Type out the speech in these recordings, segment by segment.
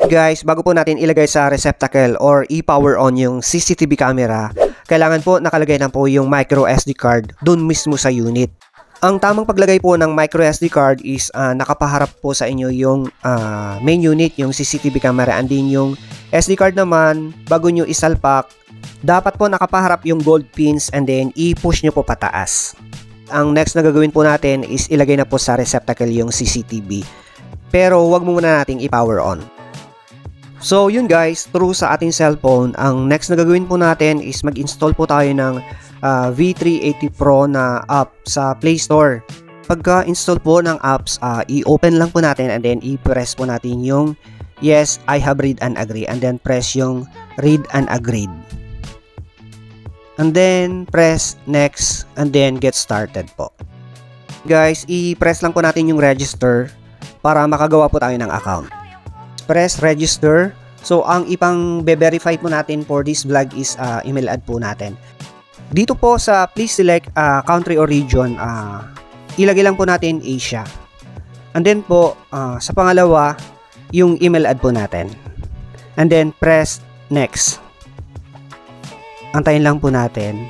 Guys, bago po natin ilagay sa receptacle or i-power on yung CCTV camera, kailangan po nakalagay na po yung micro SD card dun mismo sa unit. Ang tamang paglagay po ng micro SD card is nakapaharap po sa inyo yung main unit, yung CCTV camera, and din yung SD card naman, bago nyo isalpak, dapat po nakapaharap yung gold pins and then i-push nyo po pataas. Ang next na gagawin po natin is ilagay na po sa receptacle yung CCTV. Pero wag muna nating i-power on. So yun guys, through sa ating cellphone, ang next na gagawin po natin is mag-install po tayo ng V380 Pro na app sa Play Store. Pagka-install po ng apps, i-open lang po natin and then i-press po natin yung yes, I have read and agree, and then press yung read and agreed. And then press next and then get started po. Guys, i-press lang po natin yung register para makagawa po tayo ng account. Press register. So ang ipang verify po natin for this vlog is email ad po natin. Dito po sa please select country or region, ilagay lang po natin Asia. And then po sa pangalawa, yung email ad po natin. And then press next. Antayin lang po natin.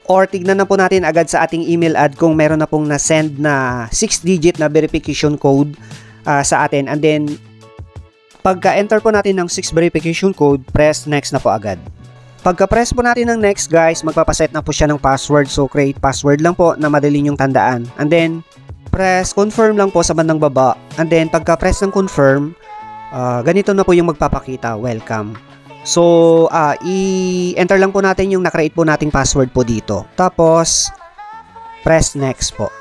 Or tignan na po natin agad sa ating email ad kung meron na pong na-send na 6-digit na verification code sa atin. And then pagka-enter po natin ng 6 verification code, press next na po agad. Pagka-press po natin ng next guys, magpapaset na po siya ng password. So create password lang po na madali nyong tandaan. And then press confirm lang po sa bandang baba. And then pagka-press ng confirm, ganito na po yung magpapakita, welcome. So i-enter lang po natin yung na-create po nating password po dito. Tapos press next po.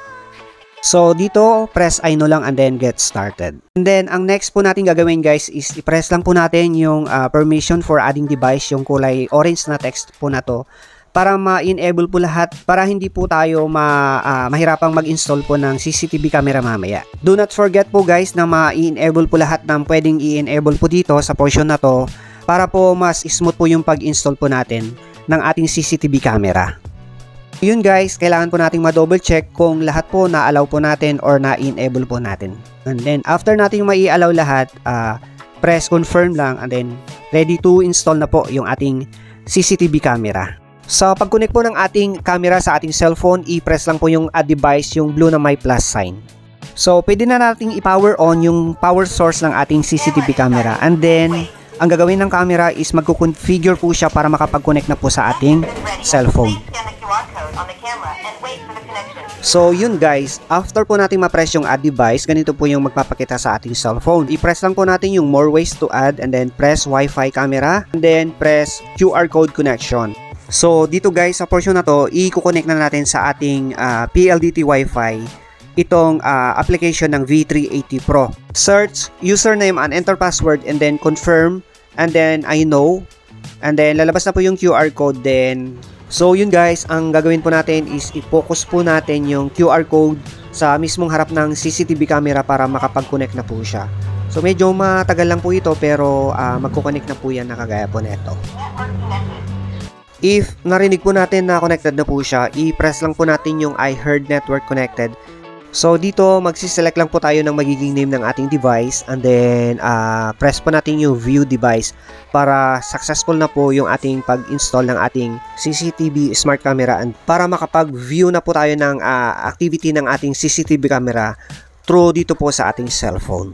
So dito, press I know lang and then get started. And then ang next po natin gagawin guys is i-press lang po natin yung permission for adding device, yung kulay orange na text po na to, para ma-enable po lahat, para hindi po tayo mahirapang mag-install po ng CCTV camera mamaya. Do not forget po guys na ma-enable po lahat ng pwedeng i-enable po dito sa portion na to, para po mas smooth po yung pag-install po natin ng ating CCTV camera. Yun guys, kailangan po nating ma-double check kung lahat po na-allow po natin or na-enable po natin. And then after nating mai-allow lahat, press confirm lang and then ready to install na po yung ating CCTV camera. Sa pag-connect po ng ating camera sa ating cellphone, i-press lang po yung add device, yung blue na may plus sign. So pwede na nating i-power on yung power source ng ating CCTV camera. And then ang gagawin ng camera is magko-configure po siya para makapag-connect na po sa ating cellphone. So yun guys, after po natin ma-press yung add device, ganito po yung magpapakita sa ating cellphone. I-press lang po natin yung more ways to add and then press Wi-Fi camera and then press QR code connection. So dito guys, sa portion na to, i-connect na natin sa ating PLDT Wi-Fi itong application ng V380 Pro. Search username and enter password and then confirm and then I know and then lalabas na po yung QR code then. So yun guys, ang gagawin po natin is i-focus po natin yung QR code sa mismong harap ng CCTV camera para makapag-connect na po siya. So medyo matagal lang po ito pero magko-connect na po yan na kagaya po neto. If narinig po natin na connected na po siya, i-press lang po natin yung I heard network connected. So dito magsiselect lang po tayo ng magiging name ng ating device and then press po natin yung view device para successful na po yung ating pag-install ng ating CCTV smart camera and para makapag-view na po tayo ng activity ng ating CCTV camera through dito po sa ating cellphone.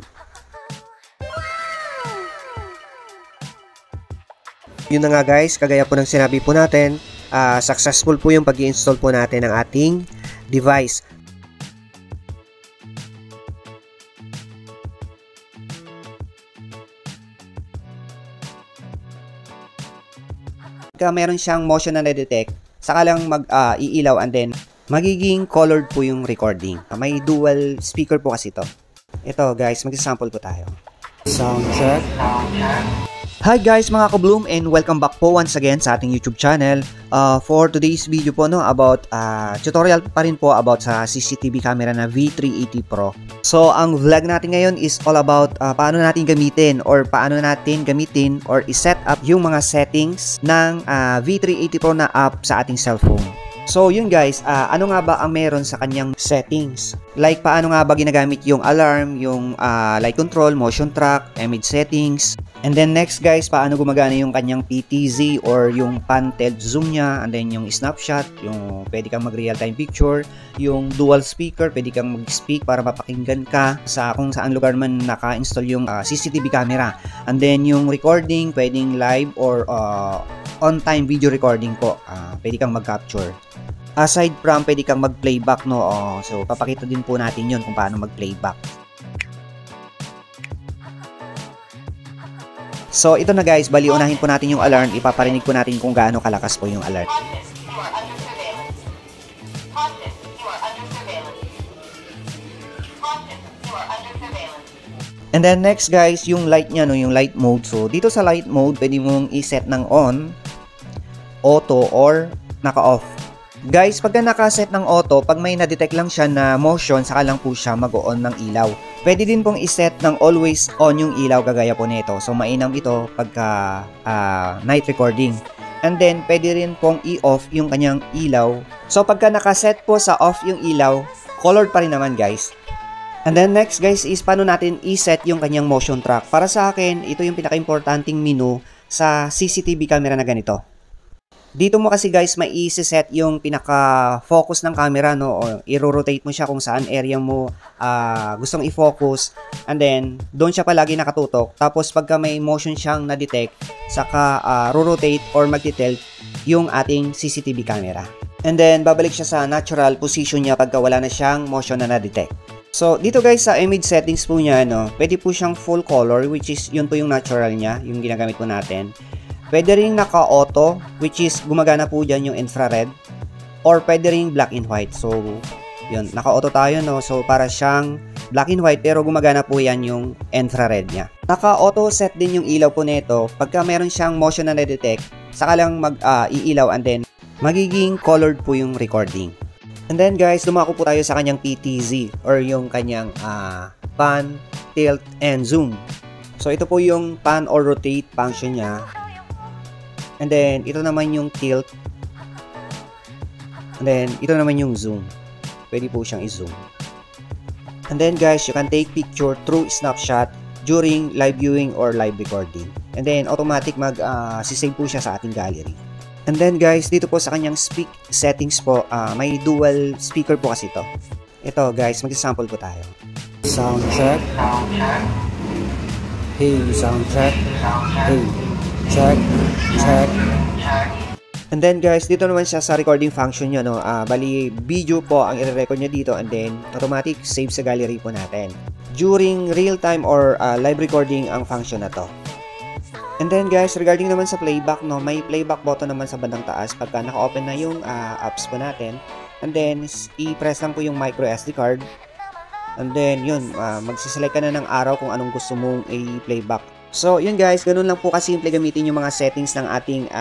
Yun na nga guys, kagaya po ng sinabi po natin, successful po yung pag-i-install po natin ng ating device. Meron siyang motion na na-detect, saka lang mag-iilaw and then magiging colored po yung recording. May dual speaker po kasi ito. Ito guys, mag-sample po tayo. Sound check. Hi guys mga ka-Bloom and welcome back po once again sa ating YouTube channel. For today's video po about tutorial pa rin po about sa CCTV camera na V380 Pro. So ang vlog natin ngayon is all about paano natin gamitin or i-set up yung mga settings ng V380 Pro na app sa ating cellphone. So yun guys, ano nga ba ang meron sa kanyang settings? Like paano nga ba ginagamit yung alarm, yung light control, motion track, image settings, And then next guys, paano gumagana yung kanyang PTZ or yung pan-tilt zoom niya, and then yung snapshot, yung pwede kang mag real time picture, yung dual speaker, pwede kang mag-speak para mapakinggan ka sa kung saan lugar man naka-install yung CCTV camera. And then yung recording, pwedeng live or on-time video recording po, pwede kang mag-capture. Aside from pwede kang mag-playback, no? So papakita din po natin yun kung paano mag-playback. So ito na guys, bali unahin po natin yung alarm, ipaparinig po natin kung gaano kalakas po yung alert. And then next guys, yung light niya, no, yung light mode. So dito sa light mode, pwede mong i-set ng on, auto, or naka-off. Guys, pagka naka-set ng auto, pag may na-detect lang siya na motion, saka lang po siya mag-on ng ilaw. Pwede din pong iset ng always on yung ilaw kagaya po nito. So mainam ito pagka night recording. And then pwede rin pong i-off yung kanyang ilaw. So pagka naka-set po sa off yung ilaw, colored pa rin naman guys. And then next guys is paano natin i-set yung kanyang motion track. Para sa akin, ito yung pinaka-importanting menu sa CCTV camera na ganito. Dito mo kasi guys may i-set yung pinaka-focus ng camera, no, o i-rotate mo siya kung saan area mo gustong i-focus, and then doon siya palagi nakatutok. Tapos pagka may motion siyang na-detect, saka rotate or magti-tilt yung ating CCTV camera. And then babalik siya sa natural position niya pagka wala na siyang motion na na-detect. So dito guys sa image settings po niya, no, pwede po siyang full color, which is yun po yung natural niya, yung ginagamit po natin. Pwede rin naka-auto, which is gumagana po dyan yung infrared. Or pwede rin black and white. So, yun, naka-auto tayo, no? So, para siyang black and white, pero gumagana po yan yung infrared niya. Naka-auto set din yung ilaw po nito. Pagka meron siyang motion na na-detect, saka lang mag-iilaw, and then magiging colored po yung recording. And then guys, dumako po tayo sa kanyang PTZ or yung kanyang pan, tilt, and zoom. So, ito po yung pan or rotate function niya. And then, ito naman yung tilt. And then, ito naman yung zoom. Pwede po siyang i-zoom. And then guys, you can take picture through snapshot during live viewing or live recording. And then, automatic mag-save po siya sa ating gallery. And then guys, dito po sa kanyang speak settings po, may dual speaker po kasi ito. Ito guys, mag-sample po tayo. Sound check. Hey, sound check. Hey. Check. And then guys, dito naman siya sa recording function niya, no. Bali video po ang i-record niya dito, and then automatic save sa gallery po natin. During real time or live recording ang function na to. And then guys, regarding naman sa playback, no, may playback button naman sa bandang taas pagka naka-open na yung apps po natin. And then i-press lang po yung micro SD card. And then yun, magsiselect ka na ng araw kung anong gusto mong i-playback. So, yun guys, ganun lang po kasimple gamitin yung mga settings ng ating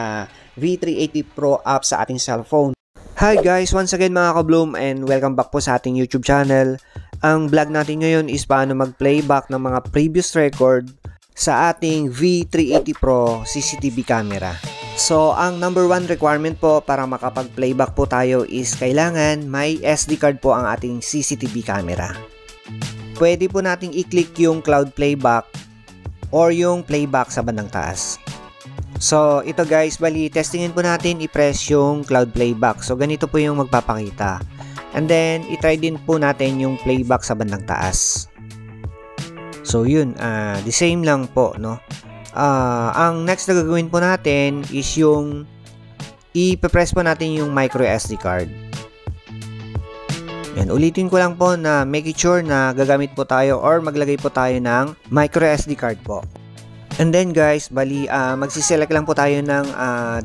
V380 Pro app sa ating cellphone. Hi guys, once again mga ka-Bloom, and welcome back po sa ating YouTube channel. Ang vlog natin ngayon is paano mag-playback ng mga previous record sa ating V380 Pro CCTV camera. So, ang number one requirement po para makapag-playback po tayo is kailangan may SD card po ang ating CCTV camera. Pwede po nating i-click yung cloud playback or yung playback sa bandang taas. So, ito guys, bali, testingin po natin, i-press yung cloud playback. So, ganito po yung magpapakita. And then, i-try din po natin yung playback sa bandang taas. So, yun, the same lang po, no? Ang next na gagawin po natin is yung i-press po natin yung micro SD card. Yan, ulitin ko lang po na make sure na gagamit po tayo or maglagay po tayo ng micro SD card po. And then guys, bali magsiselect lang po tayo ng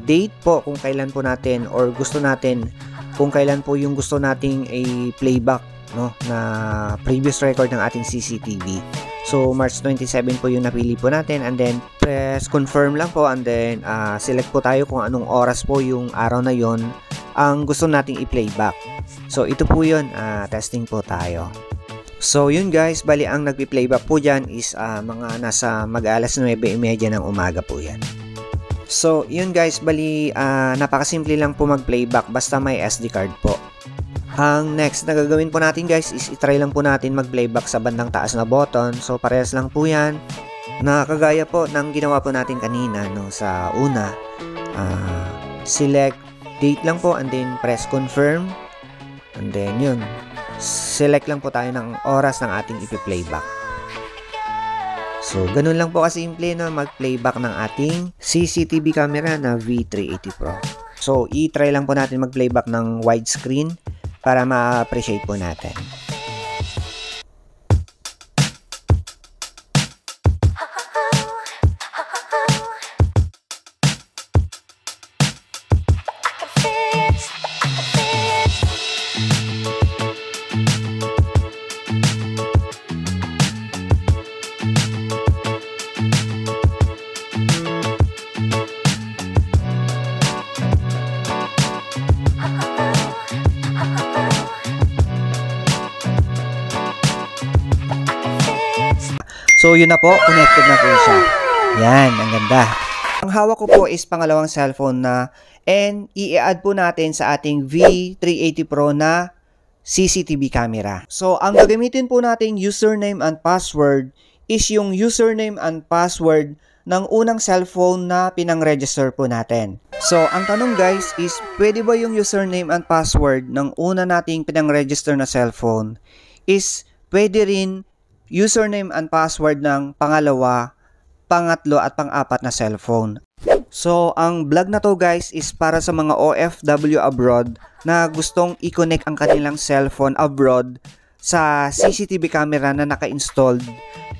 date po kung kailan po natin or gusto natin, kung kailan po yung gusto nating i-playback, no, na previous record ng ating CCTV. So March 27 po yung napili po natin, and then press confirm lang po, and then select po tayo kung anong oras po yung araw na yon ang gusto nating i-playback. So ito po yun, testing po tayo. So yun guys, bali ang nagpi-playback po dyan is mga nasa mag-alas 9:30 ng umaga po yan. So yun guys, bali napakasimple lang po mag-playback basta may SD card po. Ang next na gagawin po natin guys is itry lang po natin mag-playback sa bandang taas na button. So parehas lang po yan. Na kagaya po ng ginawa po natin kanina no, sa una, select date lang po and then press confirm and then yun, select lang po tayo ng oras ng ating ipiplayback. So ganun lang po kasimple no, mag-playback ng ating CCTV camera na V380 Pro. So i-try lang po natin mag-playback ng widescreen para ma-appreciate po natin. So yun na po, connected na po siya. Yan, ang ganda. Ang hawak ko po is pangalawang cellphone na and i-add po natin sa ating V380 Pro na CCTV camera. So ang gagamitin po nating username and password is yung username and password ng unang cellphone na pinang-register po natin. So ang tanong guys is pwede ba yung username and password ng una nating pinang-register na cellphone is pwede rin username and password ng pangalawa, pangatlo at pang-apat na cellphone. So, ang vlog na to guys is para sa mga OFW abroad na gustong i-connect ang kanilang cellphone abroad sa CCTV camera na naka-installed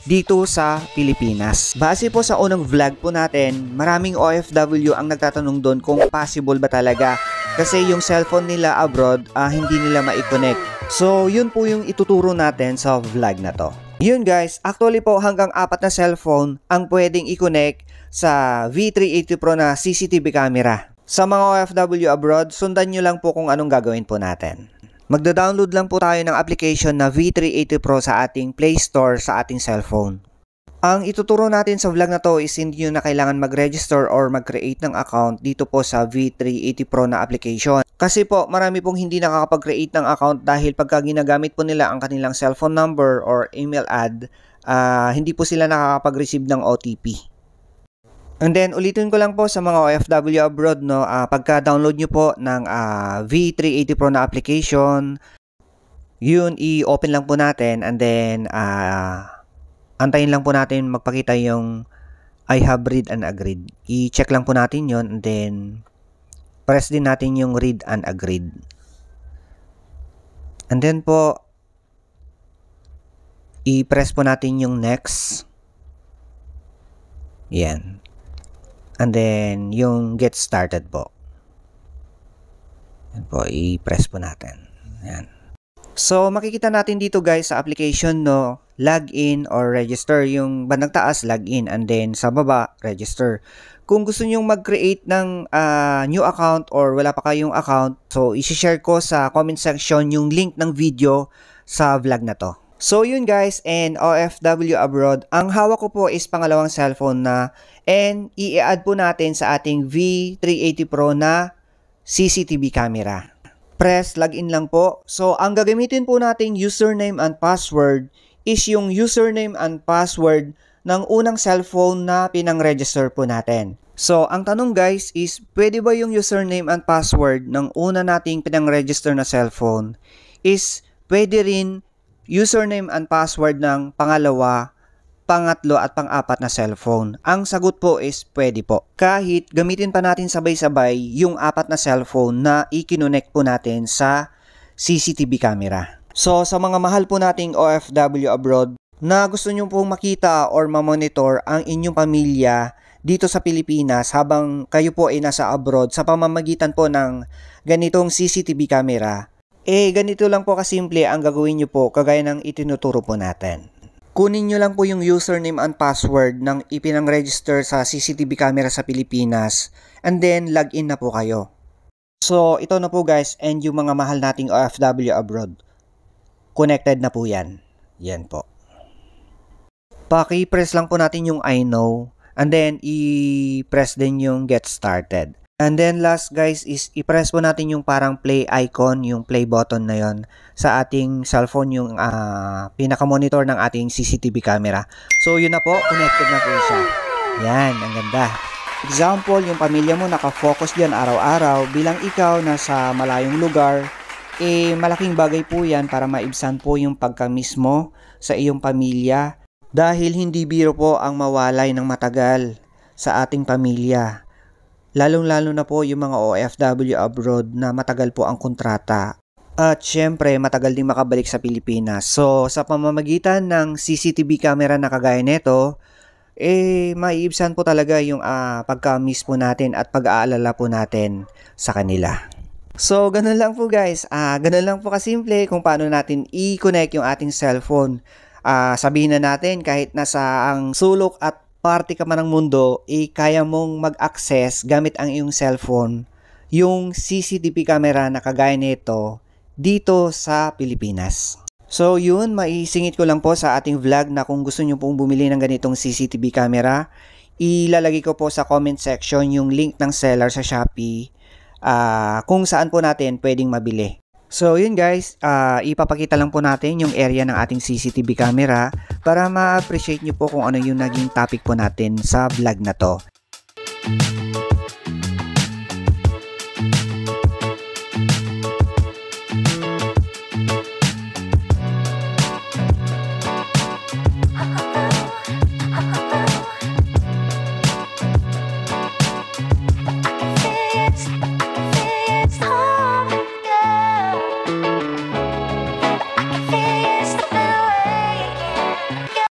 dito sa Pilipinas. Base po sa unang vlog po natin, maraming OFW ang nagtatanong doon kung possible ba talaga kasi yung cellphone nila abroad hindi nila ma-connect. So, yun po yung ituturo natin sa vlog na to. Yun guys, actually po hanggang 4 na cellphone ang pwedeng i-connect sa V380 Pro na CCTV camera. Sa mga OFW abroad, sundan nyo lang po kung anong gagawin po natin. Magda-download lang po tayo ng application na V380 Pro sa ating Play Store sa ating cellphone. Ang ituturo natin sa vlog na to is hindi nyo na kailangan mag-register or mag-create ng account dito po sa V380 Pro na application. Kasi po marami pong hindi nakakapag-create ng account dahil pagka ginagamit po nila ang kanilang cellphone number or email ad, hindi po sila nakakapag-receive ng OTP. And then ulitin ko lang po sa mga OFW abroad no, pagka-download nyo po ng V380 Pro na application, yun i-open lang po natin and then antayin lang po natin magpakita yung I have read and agreed. I-check lang po natin yon and then press din natin yung read and agreed. And then po i-press po natin yung next. Yan. And then yung get started po. Yan po, i-press po natin. Yan. So makikita natin dito guys sa application no, login or register. Yung bandang taas login and then sa baba register. Kung gusto niyo mag-create ng new account or wala pa kayong account, so i-share ko sa comment section yung link ng video sa vlog na to. So yun guys, and OFW abroad, ang hawak ko po is pangalawang cellphone na and i-add po natin sa ating V380 Pro na CCTV camera. Press login lang po. So ang gagamitin po nating username and password is yung username and password ng unang cellphone na pinang-register po natin. So ang tanong guys is pwede ba yung username and password ng una nating pinang-register na cellphone is pwede rin username and password ng pangalawa, pangatlo at pang-apat na cellphone? Ang sagot po is pwede po. Kahit gamitin pa natin sabay-sabay yung 4 na cellphone na i-connect po natin sa CCTV camera. So sa mga mahal po nating OFW abroad na gusto nyo pong makita or ma-monitor ang inyong pamilya dito sa Pilipinas habang kayo po ay nasa abroad sa pamamagitan po ng ganitong CCTV camera, ganito lang po kasimple ang gagawin nyo po kagaya ng itinuturo po natin. Kunin nyo lang po yung username and password ng ipinang-register sa CCTV camera sa Pilipinas and then login na po kayo. So ito na po guys, and yung mga mahal nating OFW abroad, connected na po yan. Yan po. Paki-press lang po natin yung I know and then i-press din yung get started. And then last guys is i-press po natin yung parang play icon, yung play button na yon sa ating cellphone, yung pinaka-monitor ng ating CCTV camera. So yun na po, connected na po siya. Yan, ang ganda. Example, yung pamilya mo nakafocus dyan araw-araw, bilang ikaw nasa malayong lugar, malaking bagay po yan para maibsan po yung pagka-miss mo sa iyong pamilya. Dahil hindi biro po ang mawalay ng matagal sa ating pamilya. Lalong-lalo na po yung mga OFW abroad na matagal po ang kontrata. At syempre, matagal din makabalik sa Pilipinas. So, sa pamamagitan ng CCTV camera na kagaya nito, maiibsan po talaga yung pagka-miss po natin at pag-aalala po natin sa kanila. So, ganun lang po guys. Ganun lang po kasimple kung paano natin i-connect yung ating cellphone. Sabihin na natin kahit nasa ang sulok at parte ka man ng mundo, kaya mong mag-access gamit ang iyong cellphone yung CCTV camera na kagaya nito dito sa Pilipinas. So yun, maisingit ko lang po sa ating vlog na kung gusto nyo pong bumili ng ganitong CCTV camera, ilalagay ko po sa comment section yung link ng seller sa Shopee kung saan po natin pwedeng mabili. So yun guys, ipapakita lang po natin yung area ng ating CCTV camera para ma-appreciate nyo po kung ano yung naging topic po natin sa vlog na to.